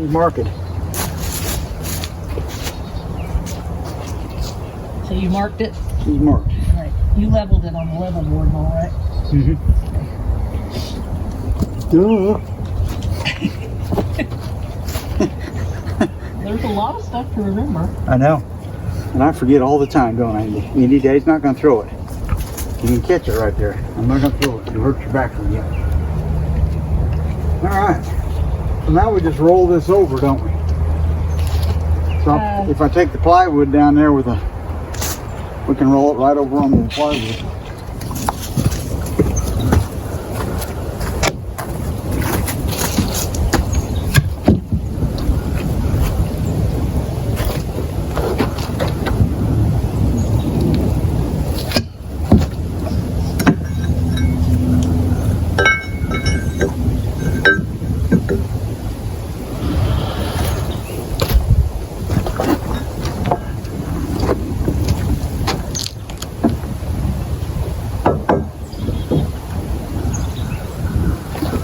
She's marking. So you marked it? She's marked. Right. You leveled it on the level board and all, right? Mm-hmm. Duh. There's a lot of stuff to remember. I know. And I forget all the time, don't I? Any day he's not going to throw it. You can catch it right there. I'm not going to throw it. It'll hurt your back again. All right. So now we just roll this over, don't we? So if I take the plywood down there with we can roll it right over on the plywood.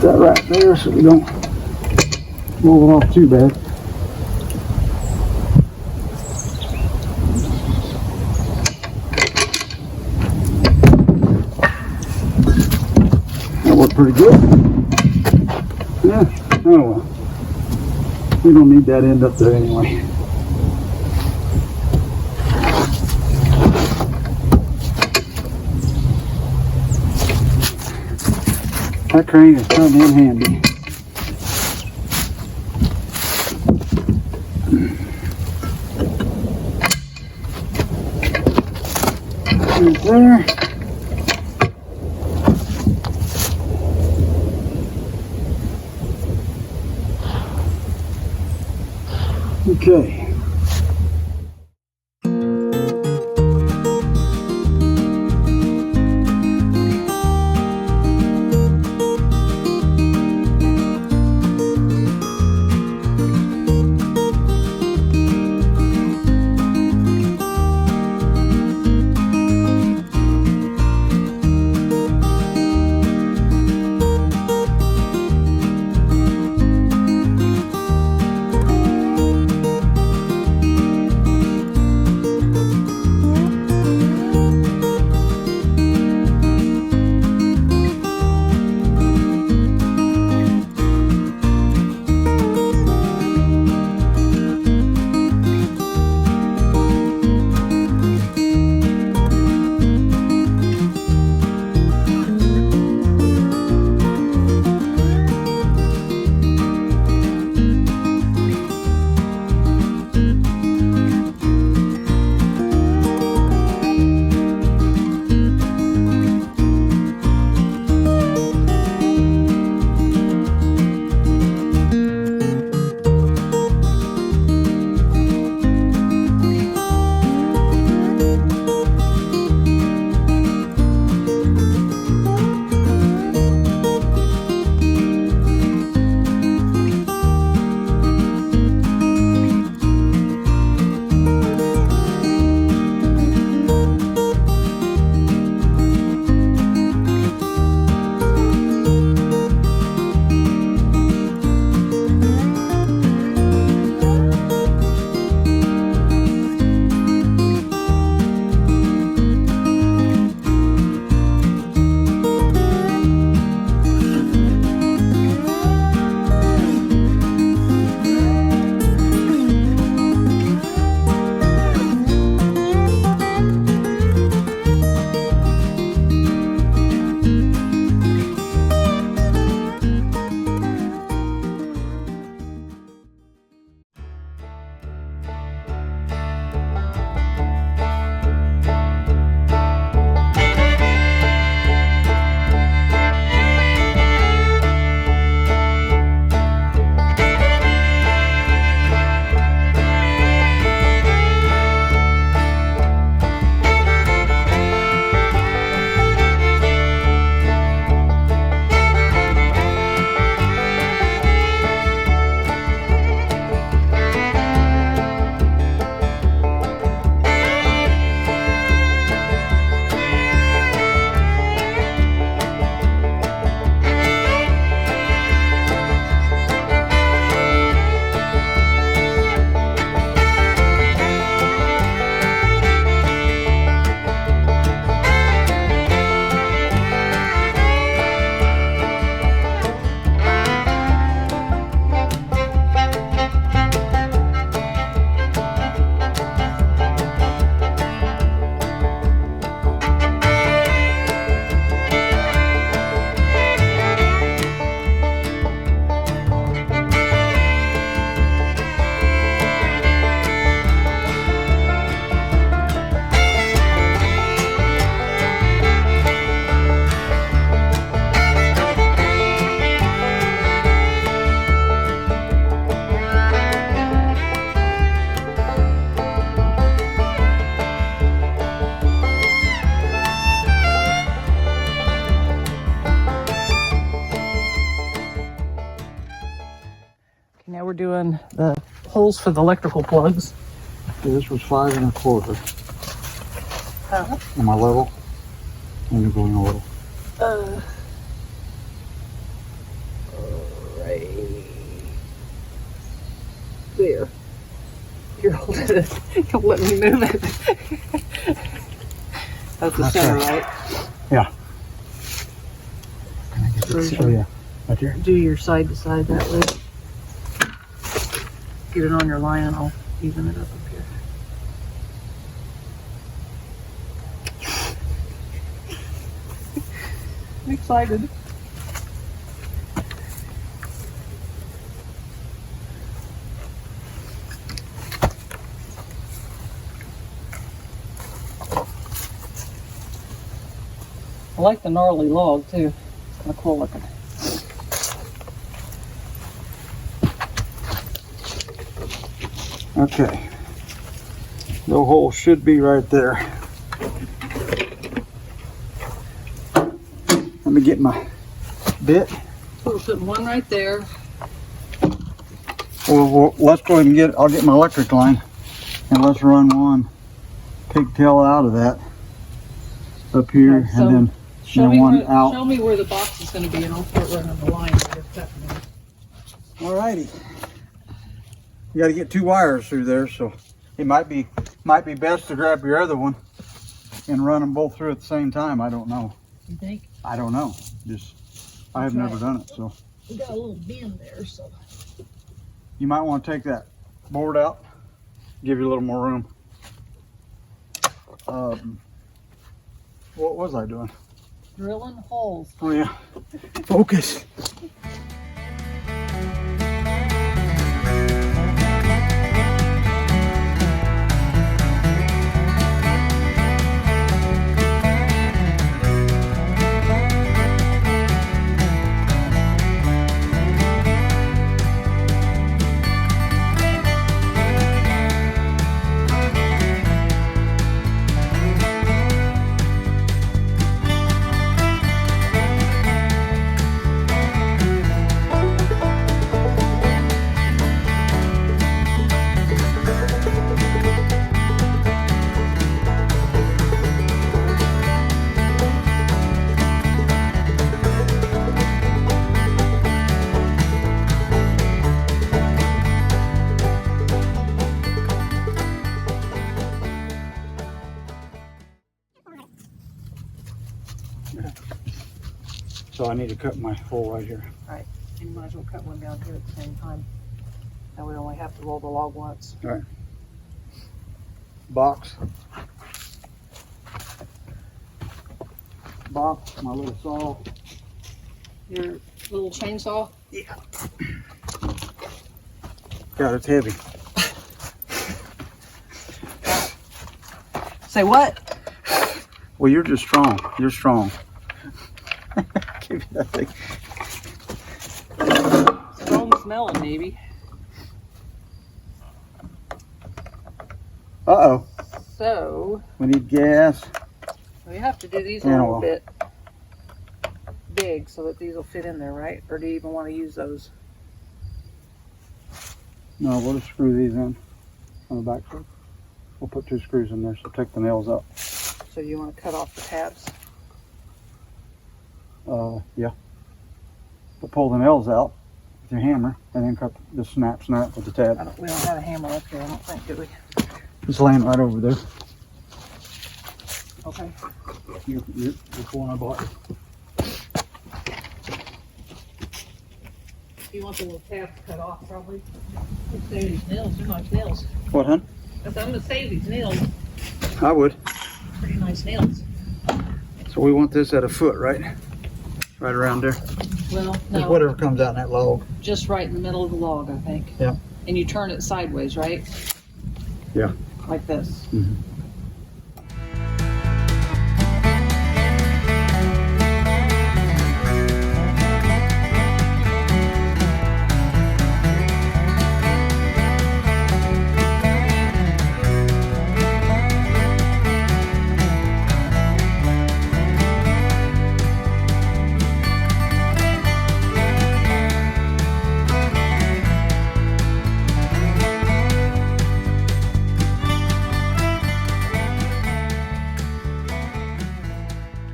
That right there so we don't roll it off too bad. That worked pretty good. Yeah, oh well. We don't need that end up there anyway. That crane is so damn handy. Right there. Okay. doing the holes for the electrical plugs. Yeah, this was 5 1/4 Uh, on my level. And you're going a little. Right there. You're holding it. Don't let me move it. That's the That's center, right. right? Yeah. Can I get this? Oh, yeah. Right there. Do your side to side that way. Get it on your line and I'll even it up here. I'm excited. I like the gnarly log too. It's kind of cool looking. Okay. The hole should be right there. Let me get my bit. We're putting one right there. Well, let's go ahead and I'll get my electric line and let's run one pigtail out of that up here, Okay, so and then show me, one out. show me where the box is going to be and I'll start running the line. Alrighty. You got to get 2 wires through there, so it might be best to grab your other one and run them both through at the same time. I don't know. You think? I don't know. I have never done it, so. We got a little bend there, so. You might want to take that board out, give you a little more room. What was I doing? Drilling holes. Oh yeah, focus. So I need to cut my hole right here. Right. You might as well cut one down here at the same time. Now we only have to roll the log once. All right. Box, my little saw. Your little chainsaw? Yeah. God, it's heavy. Say what? Well, you're just strong. You're strong. Give you that thing. Strong smelling, maybe. Uh-oh. So, We need gas. we have to do these a And little oil. bit big so that these will fit in there, right? Or do you even want to use those? No, we'll just screw these in on the back side. We'll put 2 screws in there, so take the nails out. So you want to cut off the tabs? Yeah. But pull the nails out with your hammer, and then cut the snap with the tab. We don't have a hammer up here, I don't think, do we? It's laying right over there. Okay. You're the one I bought. You want the little tabs cut off, probably. Let's save these nails. They're nice nails. What, hon? I'm going to save these nails. I would. Pretty nice nails. So we want this at a foot, right? Right around there. Well, Just no, whatever comes out in that log. just right in the middle of the log, I think. Yeah. And you turn it sideways, right? Yeah. Like this. Mm-hmm.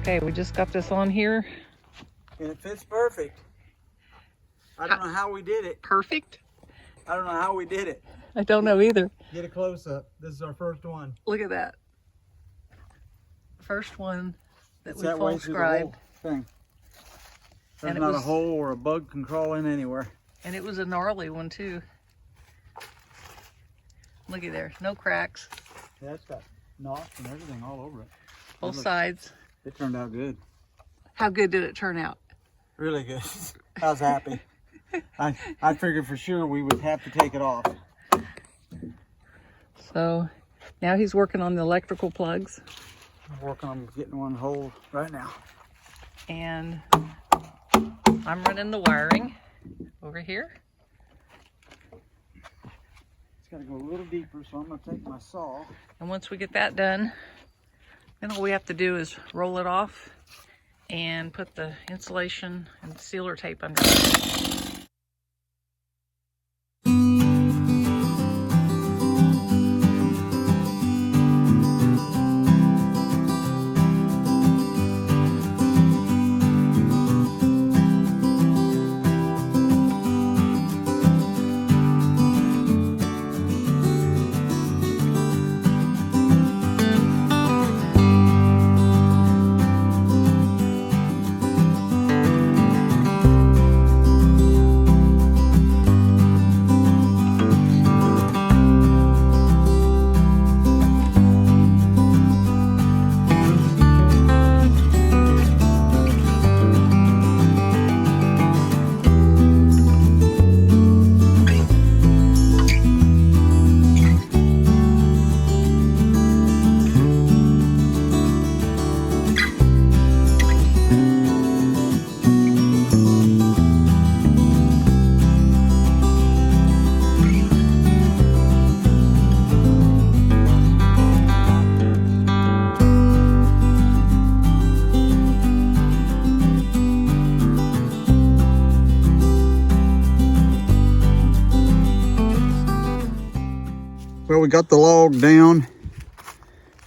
Okay, we just got this on here. And it fits perfect. I don't know how we did it. Perfect? I don't know how we did it. I don't know either. Get a close up. This is our first one. Look at that. First one that It's we that way full through the scribed. whole thing. There's And it not a was- hole or a bug can crawl in anywhere. And it was a gnarly one too. Looky there, no cracks, Yeah, it's got knots and everything all over it. both sides. It turned out good. How good did it turn out? Really good. I was happy. I figured for sure we would have to take it off. So now he's working on the electrical plugs. I'm working on getting one hole right now. And I'm running the wiring over here. It's got to go a little deeper, so I'm going to take my saw. And once we get that done, then all we have to do is roll it off and put the insulation and sealer tape under it. Well, we got the log down.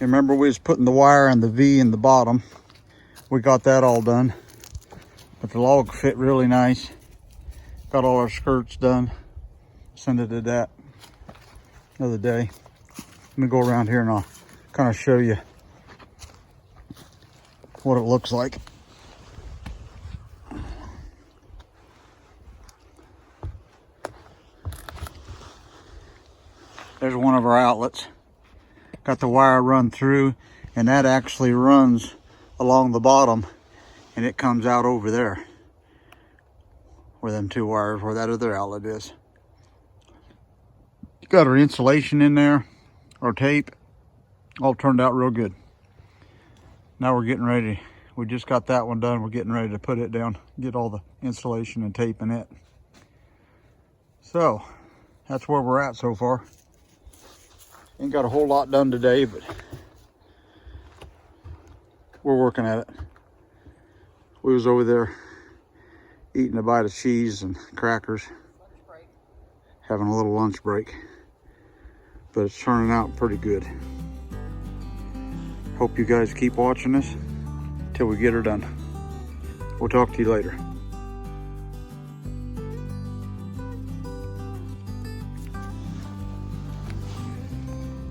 And remember, we was putting the wire and the V in the bottom. We got that all done. But the log fit really nice. Got all our skirts done. Send it to that the other day. Let me go around here and I'll kind of show you what it looks like. There's one of our outlets. Got the wire run through, and that actually runs along the bottom, and it comes out over there where them two wires, where that other outlet is. Got our insulation in there, our tape, all turned out real good. Now we're getting ready. We just got that one done. We're getting ready to put it down, get all the insulation and tape in it. So that's where we're at so far. Ain't got a whole lot done today, but we're working at it. We was over there eating a bite of cheese and crackers, having a little lunch break, but it's turning out pretty good. Hope you guys keep watching us till we get her done. We'll talk to you later.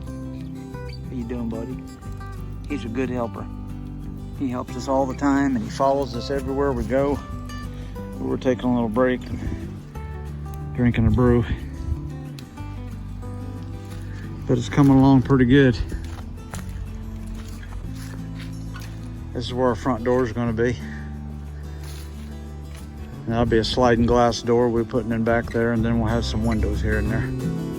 How you doing, buddy? He's a good helper. He helps us all the time and he follows us everywhere we go. We're taking a little break and drinking a brew. But it's coming along pretty good. This is where our front door is going to be. And that'll be a sliding glass door we're putting in back there, and then we'll have some windows here and there.